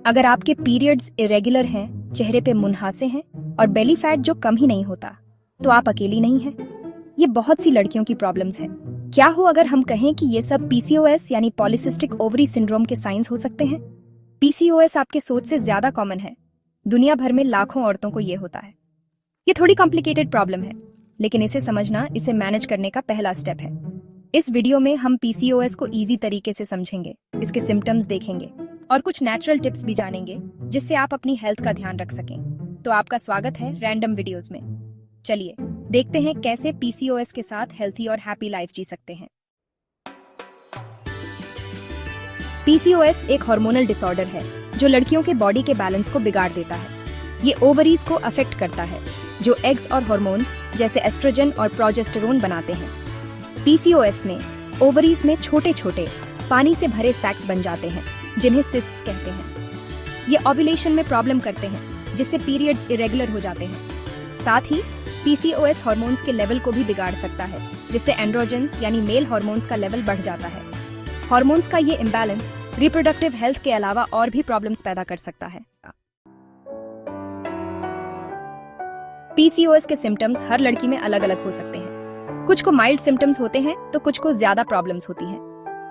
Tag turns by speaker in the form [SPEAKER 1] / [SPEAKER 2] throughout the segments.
[SPEAKER 1] अगर आपके periods irregular हैं, चेहरे पे मुंहासे हैं और बेली फैट जो कम ही नहीं होता, तो आप अकेली नहीं हैं। ये बहुत सी लड़कियों की प्रॉब्लम्स हैं। क्या हो अगर हम कहें कि ये सब पीसीओएस यानी पॉलिसिस्टिक ओवरी सिंड्रोम के साइंस हो सकते हैं? पीसीओएस आपके सोच से ज्यादा कॉमन है। दुनिया भर में लाखों औरतों को ये होता है। ये थोड़ी कॉम्प्लिकेटेड प्रॉब्लम है, लेकिन इसे समझना इसे मैनेज करने का पहला स्टेप है। इस वीडियो में हम पीसीओएस को इजी तरीके से समझेंगे, इसके सिम्टम्स देखेंगे और कुछ नेचुरल टिप्स भी जानेंगे जिससे आप अपनी हेल्थ का ध्यान रख सकें। तो आपका स्वागत है रैंडम वीडियोस में। चलिए देखते हैं कैसे पीसीओएस के साथ हेल्थी और हैप्पी लाइफ जी सकते हैं। पीसीओएस एक हार्मोनल डिसऑर्डर है जो लड़कियों के बॉडी के बैलेंस को बिगाड़ देता है। ये ओवरीज को अफेक्ट करता है जो एग्स और हार्मोन्स जैसे एस्ट्रोजन और प्रोजेस्टेरोन बनाते हैं। पीसीओएस में ओवरीज में छोटे छोटे पानी से भरे सैक्स बन जाते हैं जिन्हें सिस्ट्स कहते हैं। ये ओव्यूलेशन में प्रॉब्लम करते हैं जिससे पीरियड्स इरेगुलर हो जाते हैं। साथ ही पीसीओएस हार्मोन्स के लेवल को भी बिगाड़ सकता है जिससे एंड्रोजन्स यानी मेल हार्मोन्स का लेवल बढ़ जाता है। हार्मोन्स का ये इम्बैलेंस रिप्रोडक्टिव हेल्थ के अलावा और भी प्रॉब्लम्स पैदा कर सकता है। पीसीओएस के सिम्टम्स हर लड़की में अलग अलग हो सकते हैं। कुछ को माइल्ड सिम्टम्स होते हैं तो कुछ को ज्यादा प्रॉब्लम्स होती हैं।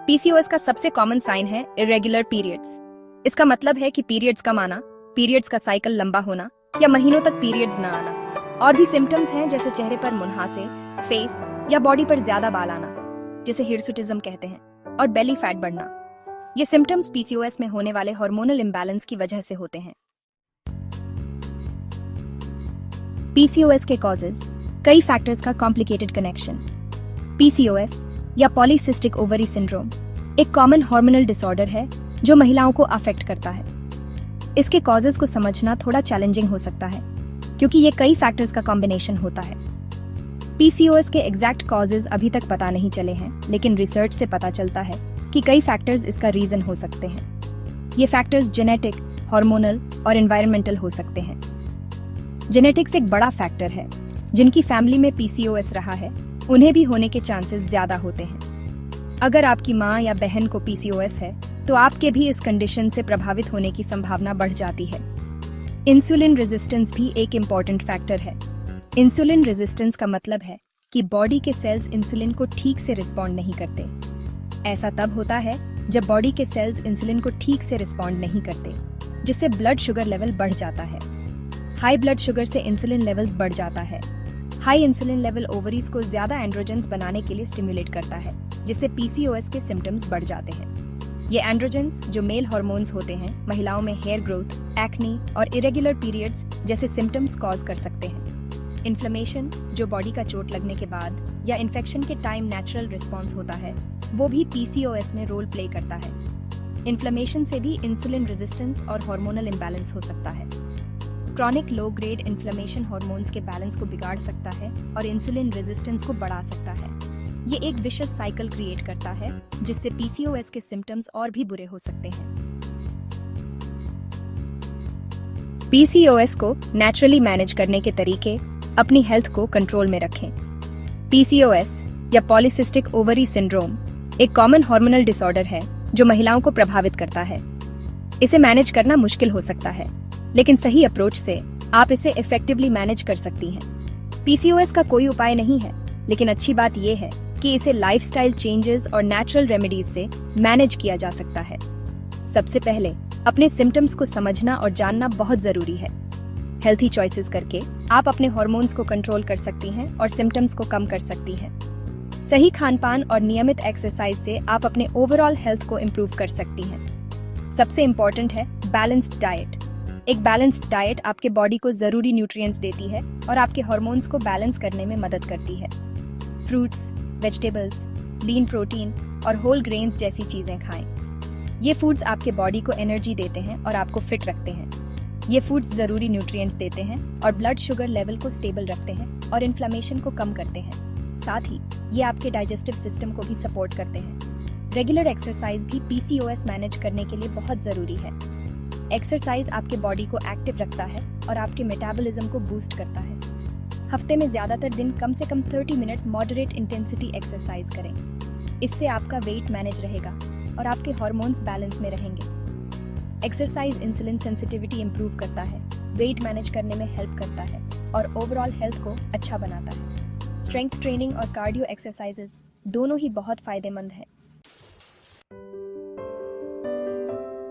[SPEAKER 1] पीसीओएस का सबसे कॉमन साइन है इरेगुलर पीरियड्स। इसका मतलब है कि पीरियड्स कम आना, पीरियड्स का साइकिल लंबा होना या महीनों तक पीरियड्स न आना। और भी सिम्टम्स हैं जैसे चेहरे पर मुंहासे, फेस या बॉडी पर ज्यादा बाल आना जिसे हिरसुटिज्म कहते हैं, और बेली फैट बढ़ना। ये सिम्टम्स पीसीओएस में होने वाले हार्मोनल इम्बैलेंस की वजह से होते हैं। पीसीओएस के कॉजेज, कई फैक्टर्स का कॉम्प्लिकेटेड कनेक्शन। पीसीओएस या पॉलीसिस्टिक ओवरी सिंड्रोम एक कॉमन हार्मोनल डिसऑर्डर है जो महिलाओं को अफेक्ट करता है। इसके कॉजेज को समझना थोड़ा चैलेंजिंग हो सकता है क्योंकि ये कई फैक्टर्स का कॉम्बिनेशन होता है। पीसीओएस के एग्जैक्ट कॉजेज अभी तक पता नहीं चले हैं, लेकिन रिसर्च से पता चलता है कि कई फैक्टर्स इसका रीजन हो सकते हैं। ये फैक्टर्स जेनेटिक, हार्मोनल और एनवायरमेंटल हो सकते हैं। जेनेटिक्स एक बड़ा फैक्टर है। जिनकी फैमिली में पीसीओएस रहा है उन्हें भी होने के चांसेस ज्यादा होते हैं। अगर आपकी माँ या बहन को पीसीओएस है तो आपके भी इस कंडीशन से प्रभावित होने की संभावना बढ़ जाती है। इंसुलिन रेजिस्टेंस भी एक इम्पॉर्टेंट फैक्टर है। इंसुलिन रेजिस्टेंस का मतलब है कि बॉडी के सेल्स इंसुलिन को ठीक से रिस्पॉन्ड नहीं करते। ऐसा तब होता है जब बॉडी के सेल्स इंसुलिन को ठीक से रिस्पॉन्ड नहीं करते, जिससे ब्लड शुगर लेवल बढ़ जाता है। हाई ब्लड शुगर से इंसुलिन लेवल्स बढ़ जाता है। हाई इंसुलिन लेवल ओवरीज को ज्यादा एंड्रोजन्स बनाने के लिए स्टिमुलेट करता है, जिससे पीसीओएस के सिम्टम्स बढ़ जाते हैं। ये एंड्रोजन्स जो मेल हार्मोन्स होते हैं महिलाओं में हेयर ग्रोथ, एक्नी और इरेगुलर पीरियड्स जैसे सिम्टम्स कॉज कर सकते हैं। इन्फ्लेमेशन जो बॉडी का चोट लगने के बाद या इन्फेक्शन के टाइम नेचुरल रिस्पॉन्स होता है, वो भी पीसीओएस में रोल प्ले करता है। इन्फ्लेमेशन से भी इंसुलिन रेजिस्टेंस और हार्मोनल इम्बैलेंस हो सकता है। Chronic low grade inflammation hormones के बैलेंस को बिगाड़ सकता है और इंसुलिन रेजिस्टेंस को बढ़ा सकता है। ये एक विशेष साइकिल क्रिएट करता है जिससे पीसीओएस के सिम्टम्स और भी बुरे हो सकते हैं। पीसीओएस को नेचुरली मैनेज करने के तरीके, अपनी हेल्थ को कंट्रोल में रखें। पीसीओएस या पॉलीसिस्टिक ओवरी सिंड्रोम एक कॉमन हार्मोनल डिसऑर्डर है जो महिलाओं को प्रभावित करता है। इसे मैनेज करना मुश्किल हो सकता है, लेकिन सही अप्रोच से आप इसे इफेक्टिवली मैनेज कर सकती हैं। पीसीओएस का कोई उपाय नहीं है, लेकिन अच्छी बात यह है कि इसे लाइफस्टाइल चेंजेस और नेचुरल रेमेडीज से मैनेज किया जा सकता है। सबसे पहले अपने सिम्टम्स को समझना और जानना बहुत जरूरी है। हेल्थी चॉइसेस करके आप अपने हार्मोन्स को कंट्रोल कर सकती हैं और सिम्टम्स को कम कर सकती हैं। सही खानपान और नियमित एक्सरसाइज से आप अपने ओवरऑल हेल्थ को इम्प्रूव कर सकती हैं। सबसे इम्पोर्टेंट है बैलेंस्ड डाइट। एक बैलेंस्ड डाइट आपके बॉडी को जरूरी न्यूट्रिएंट्स देती है और आपके हार्मोन्स को बैलेंस करने में मदद करती है। फ्रूट्स, वेजिटेबल्स, लीन प्रोटीन और होल ग्रेन्स जैसी चीजें खाएं। ये फूड्स आपके बॉडी को एनर्जी देते हैं और आपको फिट रखते हैं। ये फूड्स जरूरी न्यूट्रिएंट्स देते हैं और ब्लड शुगर लेवल को स्टेबल रखते हैं और इन्फ्लेमेशन को कम करते हैं। साथ ही ये आपके डाइजेस्टिव सिस्टम को भी सपोर्ट करते हैं। रेगुलर एक्सरसाइज भी पीसीओएस मैनेज करने के लिए बहुत जरूरी है। एक्सरसाइज आपके बॉडी को एक्टिव रखता है और आपके मेटाबॉलिज्म को बूस्ट करता है। हफ्ते में ज्यादातर दिन कम से कम 30 मिनट मॉडरेट इंटेंसिटी एक्सरसाइज करें। इससे आपका वेट मैनेज रहेगा और आपके हार्मोन्स बैलेंस में रहेंगे। एक्सरसाइज इंसुलिन सेंसिटिविटी इंप्रूव करता है, वेट मैनेज करने में हेल्प करता है और ओवरऑल हेल्थ को अच्छा बनाता है। स्ट्रेंथ ट्रेनिंग और कार्डियो एक्सरसाइजेज दोनों ही बहुत फायदेमंद हैं।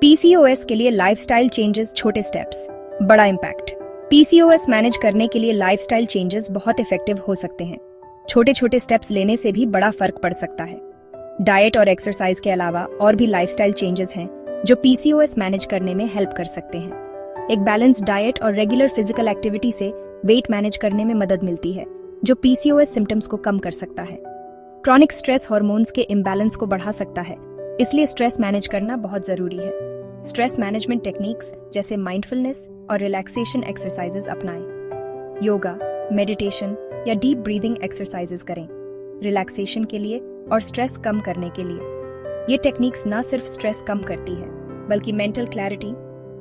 [SPEAKER 1] पीसीओएस के लिए लाइफस्टाइल चेंजेस, छोटे स्टेप्स, बड़ा इम्पैक्ट। पीसीओएस मैनेज करने के लिए लाइफस्टाइल चेंजेस बहुत इफेक्टिव हो सकते हैं। छोटे छोटे स्टेप्स लेने से भी बड़ा फर्क पड़ सकता है। डाइट और एक्सरसाइज के अलावा और भी लाइफस्टाइल चेंजेस हैं जो पीसीओएस मैनेज करने में हेल्प कर सकते हैं। एक बैलेंस्ड डाइट और रेगुलर फिजिकल एक्टिविटी से वेट मैनेज करने में मदद मिलती है, जो पीसीओएस सिम्टम्स को कम कर सकता है। क्रॉनिक स्ट्रेस हार्मोन्स के इम्बैलेंस को बढ़ा सकता है, इसलिए स्ट्रेस मैनेज करना बहुत जरूरी है। स्ट्रेस मैनेजमेंट टेक्निक्स जैसे माइंडफुलनेस और रिलैक्सेशन एक्सरसाइजेज अपनाएं। योगा, मेडिटेशन या डीप ब्रीदिंग एक्सरसाइजेज करें रिलैक्सेशन के लिए और स्ट्रेस कम करने के लिए। ये टेक्निक्स न सिर्फ स्ट्रेस कम करती है बल्कि मेंटल क्लैरिटी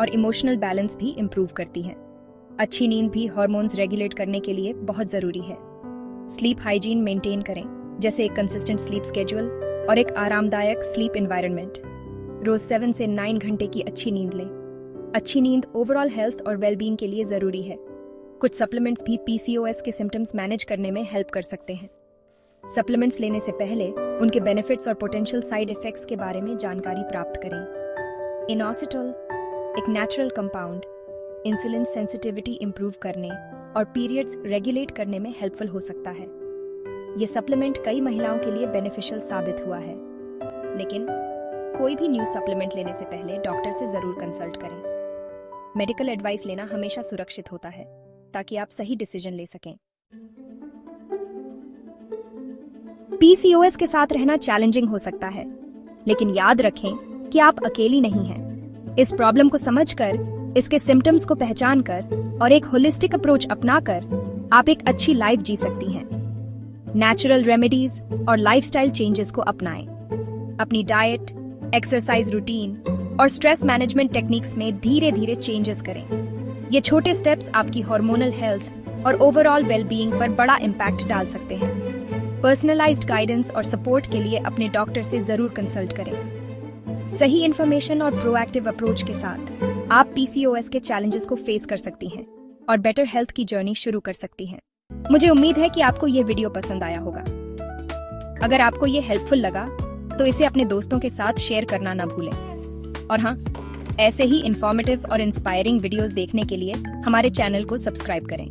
[SPEAKER 1] और इमोशनल बैलेंस भी इंप्रूव करती हैं। अच्छी नींद भी हार्मोन्स रेगुलेट करने के लिए बहुत जरूरी है। स्लीप हाइजीन मेंटेन करें, जैसे एक कंसिस्टेंट स्लीप स्केड्यूल और एक आरामदायक स्लीप एनवायरनमेंट। रोज 7 से 9 घंटे की अच्छी नींद लें। अच्छी नींद ओवरऑल हेल्थ और वेलबींग के लिए जरूरी है। कुछ सप्लीमेंट्स भी पीसीओएस के सिम्टम्स मैनेज करने में हेल्प कर सकते हैं। सप्लीमेंट्स लेने से पहले उनके बेनिफिट्स और पोटेंशियल साइड इफेक्ट्स के बारे में जानकारी प्राप्त करें। इनोसिटोल, एक natural compound, insulin sensitivity improve करने और पीरियड्स रेगुलेट करने में हेल्पफुल हो सकता है। ये सप्लीमेंट कई महिलाओं के लिए बेनिफिशियल साबित हुआ है, लेकिन कोई भी न्यू सप्लीमेंट लेने से पहले डॉक्टर से जरूर कंसल्ट करें। मेडिकल एडवाइस लेना हमेशा सुरक्षित होता है, ताकि आप सही डिसीजन ले सकें। पीसीओएस के साथ रहना चैलेंजिंग हो सकता है, लेकिन याद रखें कि आप अकेली नहीं हैं। इस प्रॉब्लम को समझकर, इसके सिम्टम्स को पहचानकर और एक होलिस्टिक अप्रोच अपनाकर आप एक अच्छी लाइफ जी सकती हैं। नेचुरल रेमेडीज और लाइफस्टाइल चेंजेस को अपनाएं। अपनी डाइट, एक्सरसाइज रूटीन और स्ट्रेस मैनेजमेंट टेक्निक्स में धीरे धीरे चेंजेस करें। ये छोटे स्टेप्स आपकी हार्मोनल हेल्थ और ओवरऑल वेलबीइंग पर बड़ा इम्पैक्ट डाल सकते हैं। पर्सनलाइज्ड गाइडेंस और सपोर्ट के लिए अपने डॉक्टर से जरूर कंसल्ट करें। सही इंफॉर्मेशन और प्रोएक्टिव अप्रोच के साथ आप पीसीओएस के चैलेंजेस को फेस कर सकती हैं और बेटर हेल्थ की जर्नी शुरू कर सकती हैं। मुझे उम्मीद है कि आपको ये वीडियो पसंद आया होगा। अगर आपको ये हेल्पफुल लगा तो इसे अपने दोस्तों के साथ शेयर करना ना भूलें। और हाँ, ऐसे ही इंफॉर्मेटिव और इंस्पायरिंग वीडियोस देखने के लिए हमारे चैनल को सब्सक्राइब करें।